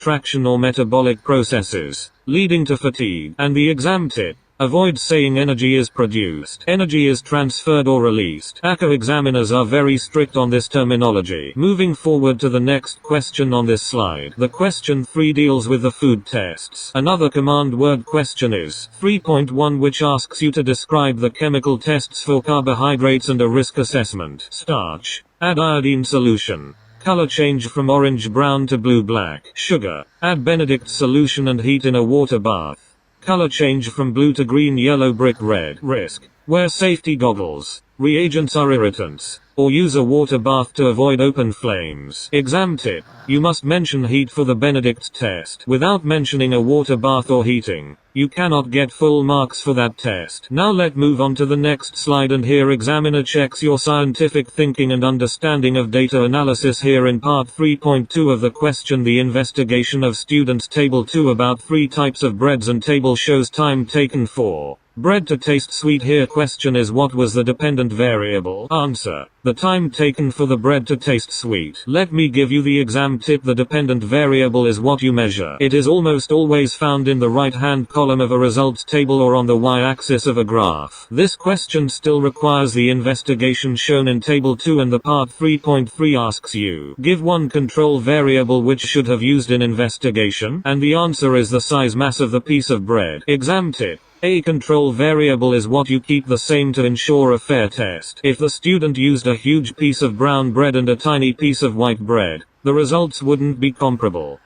traction or metabolic processes, leading to fatigue. And the exam tip: avoid saying energy is produced. Energy is transferred or released. AQA examiners are very strict on this terminology. Moving forward to the next question on this slide. The question 3 deals with the food tests. Another command word question is 3.1, which asks you to describe the chemical tests for carbohydrates and a risk assessment. Starch. Add iodine solution. Color change from orange-brown to blue-black. Sugar. Add Benedict solution and heat in a water bath. Color change from blue to green-yellow brick red. Risk. Wear safety goggles. Reagents are irritants. Or use a water bath to avoid open flames. Exam tip: you must mention heat for the Benedict test. Without mentioning a water bath or heating, you cannot get full marks for that test. Now let's move on to the next slide, and here examiner checks your scientific thinking and understanding of data analysis. Here in part 3.2 of the question, the investigation of students, table 2, about 3 types of breads, and table shows time taken for bread to taste sweet. Here question is, what was the dependent variable? Answer: the time taken for the bread to taste sweet. Let me give you the exam tip: the dependent variable is what you measure. It is almost always found in the right hand column of a results table or on the y-axis of a graph. This question still requires the investigation shown in table 2, and the part 3.3 asks you, give one control variable which should have used in investigation, and the answer is the size mass of the piece of bread. Exam tip: a control variable is what you keep the same to ensure a fair test. If the student used a huge piece of brown bread and a tiny piece of white bread, the results wouldn't be comparable.